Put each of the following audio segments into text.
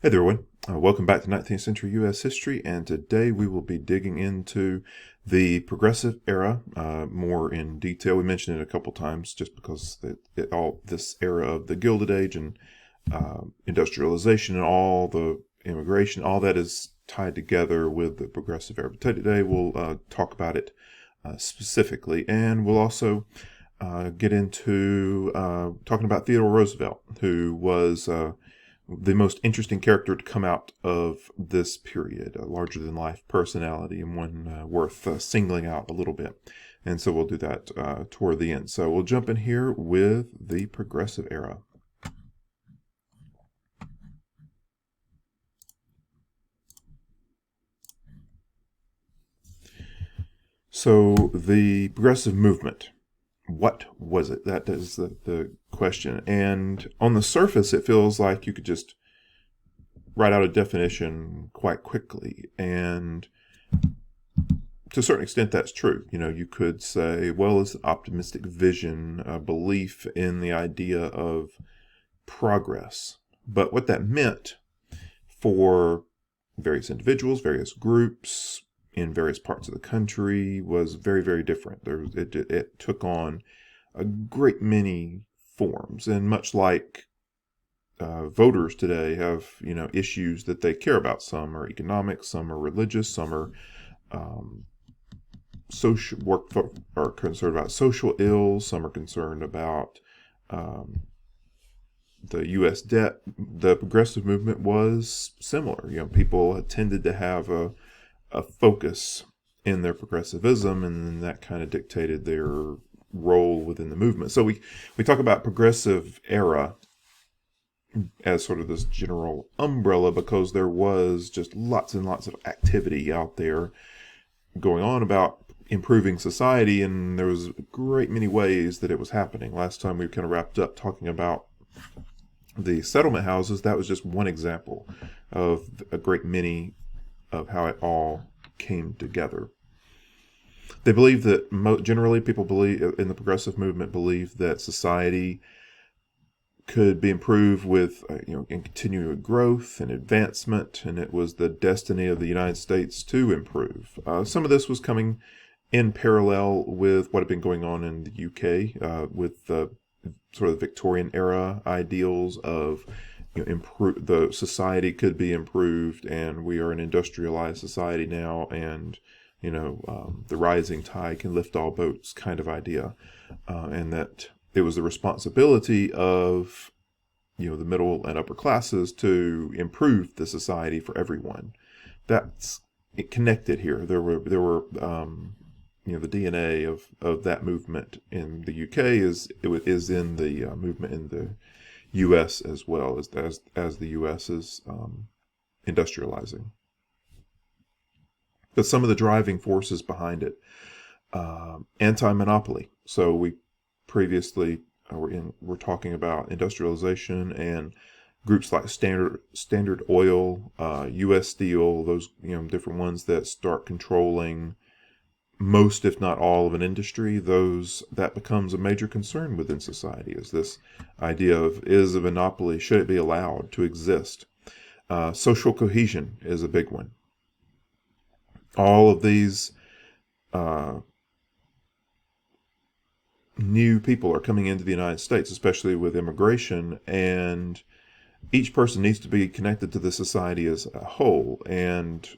Hey there, everyone. Welcome back to 19th century U.S. history, and today we will be digging into the Progressive Era more in detail. We mentioned it a couple times just because all this era of the Gilded Age and industrialization and all the immigration, all that is tied together with the Progressive Era. But today we'll talk about it specifically, and we'll also get into talking about Theodore Roosevelt, who was the most interesting character to come out of this period, a larger than life personality, and one worth singling out a little bit. And so we'll do that toward the end. So we'll jump in here with the Progressive Era. So the Progressive Movement, what was it? That is the question. And on the surface, it feels like you could just write out a definition quite quickly. And to a certain extent, that's true. You could say, well, it's an optimistic vision, a belief in the idea of progress. But what that meant for various individuals, various groups in various parts of the country was very, very different. It took on a great many forms, and much like voters today have issues that they care about. Some are economic, some are religious, some are are concerned about social ills, some are concerned about the U.S. debt. The Progressive Movement was similar. People tended to have a focus in their progressivism, and then that kind of dictated their role within the movement. So we talk about Progressive Era as sort of this general umbrella because there was just lots and lots of activity out there going on about improving society, and there was a great many ways that it was happening. Last time we kind of wrapped up talking about the settlement houses. That was just one example of a great many of how it all came together. They believe that generally people believe in the progressive movement believe that society could be improved with in continual growth and advancement, and it was the destiny of the United States to improve. Some of this was coming in parallel with what had been going on in the UK with the sort of Victorian era ideals of improve the society could be improved, and we are an industrialized society now, and the rising tide can lift all boats kind of idea, and that it was the responsibility of the middle and upper classes to improve the society for everyone. That's it connected here. There were the DNA of that movement in the UK is in the movement in the U.S. as well as the U.S. is industrializing. But some of the driving forces behind it, anti-monopoly. So we previously we're talking about industrialization and groups like Standard Oil, U.S. Steel, those different ones that start controlling most, if not all, of an industry. That becomes a major concern within society. Is this idea of is a monopoly, should it be allowed to exist? Social cohesion is a big one. All of these new people are coming into the United States, especially with immigration, and each person needs to be connected to the society as a whole. And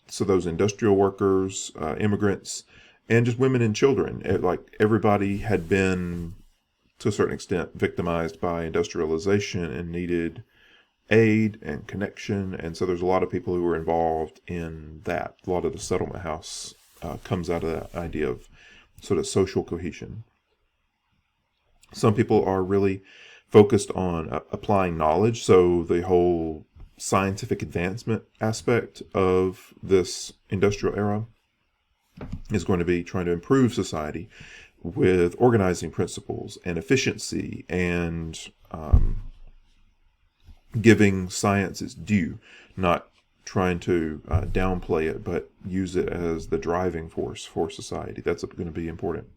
so those industrial workers, immigrants, and just women and children, like everybody had been, to a certain extent, victimized by industrialization and needed aid and connection. And so there's a lot of people who were involved in that. A lot of the settlement house comes out of that idea of sort of social cohesion. Some people are really focused on applying knowledge. So the whole scientific advancement aspect of this industrial era is going to be trying to improve society with organizing principles and efficiency and giving science its due, not trying to downplay it, but use it as the driving force for society. That's going to be important.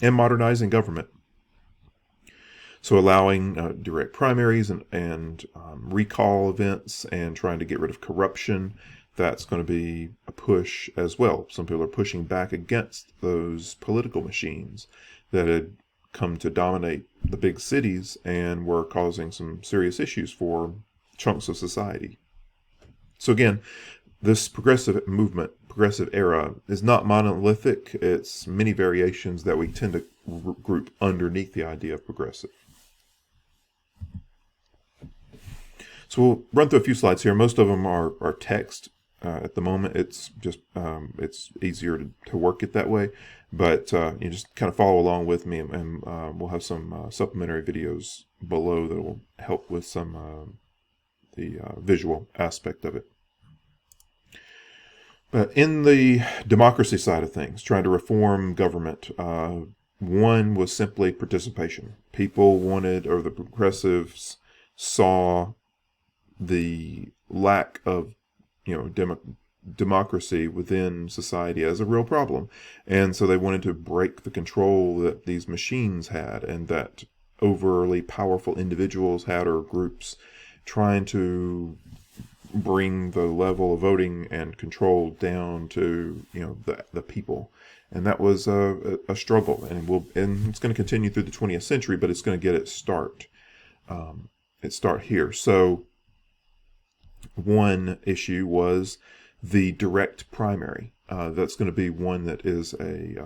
And modernizing government. So allowing direct primaries and recall events and trying to get rid of corruption, that's going to be a push as well. Some people are pushing back against those political machines that had come to dominate the big cities and were causing some serious issues for chunks of society. So again, this progressive movement, progressive era, is not monolithic. It's many variations that we tend to group underneath the idea of progressive. So we'll run through a few slides here. Most of them are text at the moment. It's just it's easier to work it that way. But you just kind of follow along with me, and we'll have some supplementary videos below that will help with some the visual aspect of it. But in the democracy side of things, trying to reform government, one was simply participation. People wanted, or the progressives saw the lack of, democracy within society as a real problem. And so they wanted to break the control that these machines had and that overly powerful individuals had, or groups, trying to bring the level of voting and control down to the people. And that was a struggle, and it's going to continue through the 20th century, but it's going to get its start here. So one issue was the direct primary. That's going to be one that is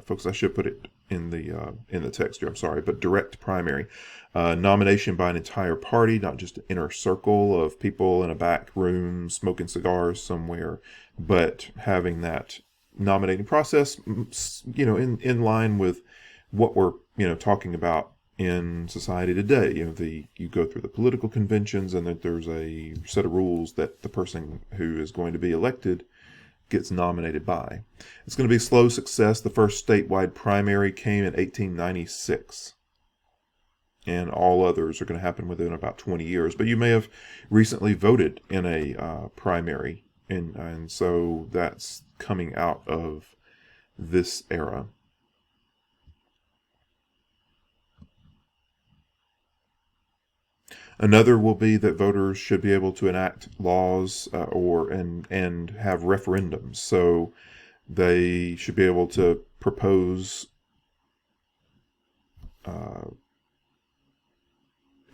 folks, I should put it in the text here, I'm sorry, but direct primary. Nomination by an entire party, not just an inner circle of people in a back room smoking cigars somewhere, but having that nominating process, in line with what we're, talking about in society today. You go through the political conventions, and that there's a set of rules that the person who is going to be elected gets nominated by. It's going to be slow success. The first statewide primary came in 1896. And all others are going to happen within about 20 years. But you may have recently voted in a primary, and so that's coming out of this era. Another will be that voters should be able to enact laws and have referendums. So they should be able to propose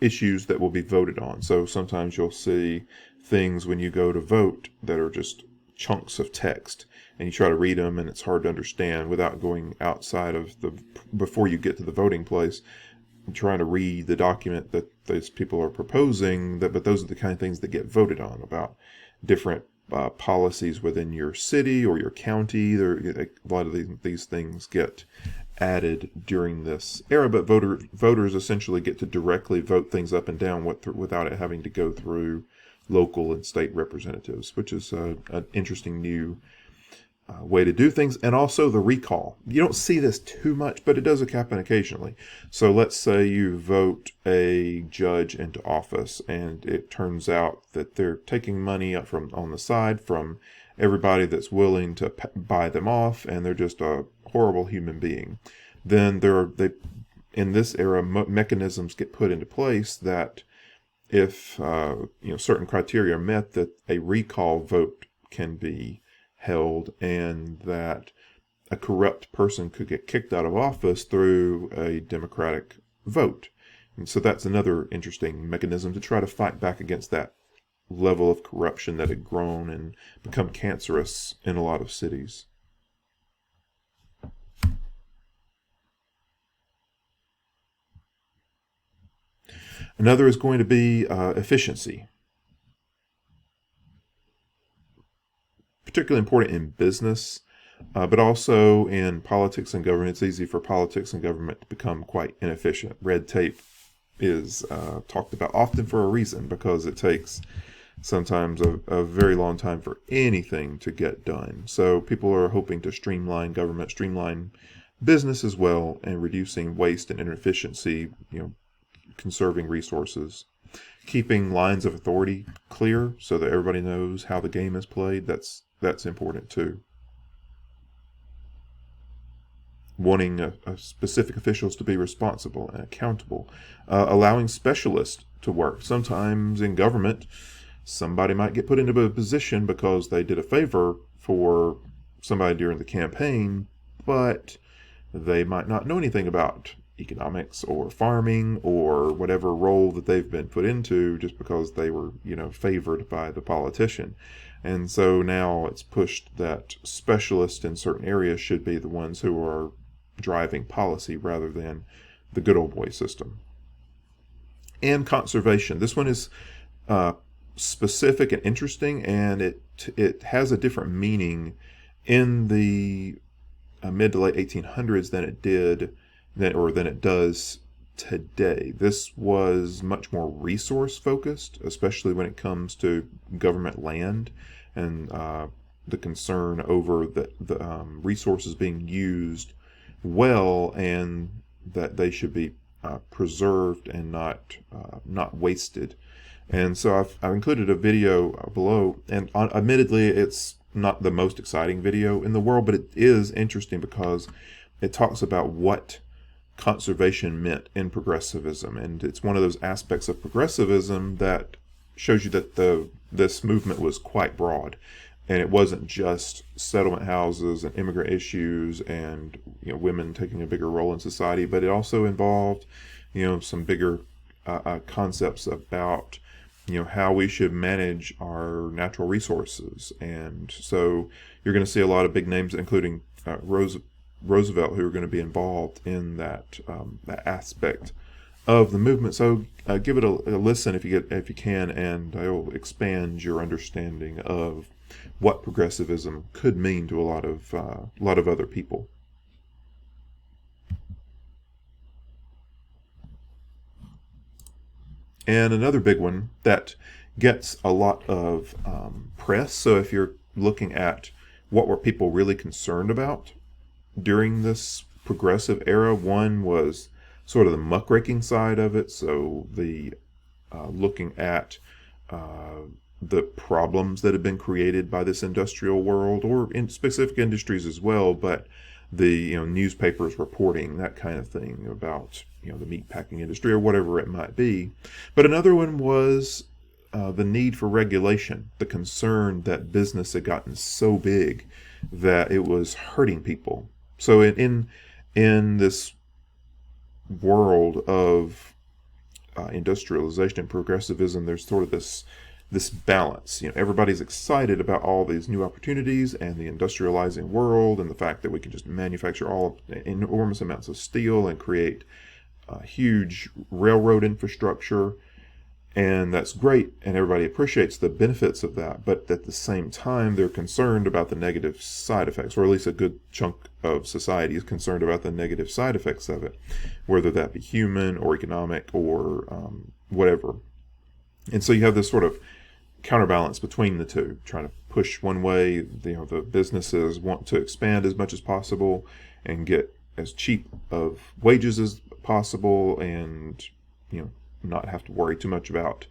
issues that will be voted on. So sometimes you'll see things when you go to vote that are just chunks of text, and you try to read them, and it's hard to understand without going outside of before you get to the voting place, trying to read the document that those people are proposing. But those are the kind of things that get voted on, about different policies within your city or your county. A lot of these things get added during this era, but voters essentially get to directly vote things up and down without it having to go through local and state representatives, which is an interesting new way to do things. And also the recall. You don't see this too much, but it does happen occasionally. So let's say you vote a judge into office, and it turns out that they're taking money up on the side from everybody that's willing to buy them off, and they're just a horrible human being. Then in this era, mechanisms get put into place that if certain criteria are met, that a recall vote can be held, and that a corrupt person could get kicked out of office through a democratic vote. And so that's another interesting mechanism to try to fight back against that level of corruption that had grown and become cancerous in a lot of cities. Another is going to be efficiency. Particularly important in business, but also in politics and government. It's easy for politics and government to become quite inefficient. Red tape is talked about often for a reason, because it takes sometimes a very long time for anything to get done. So people are hoping to streamline government, streamline business as well, and reducing waste and inefficiency, conserving resources. Keeping lines of authority clear so that everybody knows how the game is played, that's important too. wanting specific officials to be responsible and accountable, allowing specialists to work. Sometimes in government, somebody might get put into a position because they did a favor for somebody during the campaign, but they might not know anything about economics or farming or whatever role that they've been put into just because they were, favored by the politician. And so now it's pushed that specialists in certain areas should be the ones who are driving policy rather than the good old boy system. And conservation. This one is specific and interesting, and it has a different meaning in the mid to late 1800s than it does today. This was much more resource focused, especially when it comes to government land and the concern over the resources being used well, and that they should be preserved and not wasted. And so I've included a video below, and admittedly it's not the most exciting video in the world, but it is interesting because it talks about what conservation meant in progressivism, and it's one of those aspects of progressivism that shows you that this movement was quite broad, and it wasn't just settlement houses and immigrant issues and women taking a bigger role in society, but it also involved some bigger concepts about how we should manage our natural resources. And so you're going to see a lot of big names, including Roosevelt, who are going to be involved in that aspect of the movement. So give it a listen if you can, and I'll expand your understanding of what progressivism could mean to a lot of other people. And another big one that gets a lot of press. So if you're looking at what were people really concerned about during this progressive era, one was sort of the muckraking side of it. So the looking at the problems that have been created by this industrial world, or in specific industries as well, but the newspapers reporting that kind of thing about the meatpacking industry or whatever it might be. But another one was the need for regulation, the concern that business had gotten so big that it was hurting people. So in this world of industrialization and progressivism, there's sort of this balance. Everybody's excited about all these new opportunities and the industrializing world and the fact that we can just manufacture all enormous amounts of steel and create huge railroad infrastructure, and that's great, and everybody appreciates the benefits of that. But at the same time, they're concerned about the negative side effects, or at least a good chunk of society is concerned about the negative side effects of it, whether that be human or economic or whatever. And so you have this sort of counterbalance between the two, trying to push one way. The businesses want to expand as much as possible and get as cheap of wages as possible, and not have to worry too much about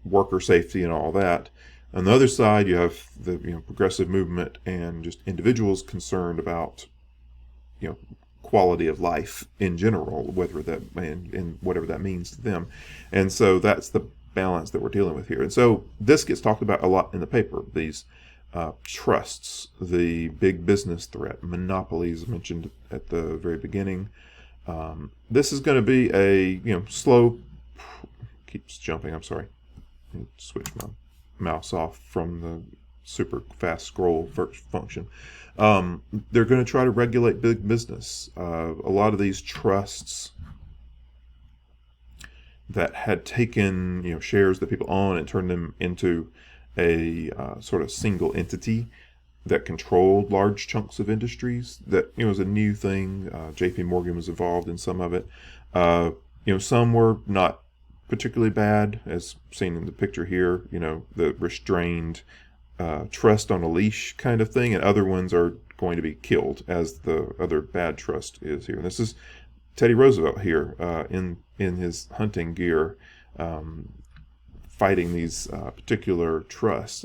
worker safety and all that. On the other side, you have the progressive movement and just individuals concerned about quality of life in general, whether that and whatever that means to them. And so that's the balance that we're dealing with here. And so this gets talked about a lot in the paper. These trusts, the big business threat, monopolies mentioned at the very beginning. This is going to be a slow. Keeps jumping. I'm sorry. Let me switch my mouse off from the super fast scroll function. They're going to try to regulate big business. A lot of these trusts that had taken shares that people own and turned them into a sort of single entity that controlled large chunks of industries. That was a new thing. J.P. Morgan was involved in some of it. Some were not particularly bad, as seen in the picture here. The restrained trust on a leash kind of thing, and other ones are going to be killed, as the other bad trust is here. And this is Teddy Roosevelt here in his hunting gear, fighting these particular trusts.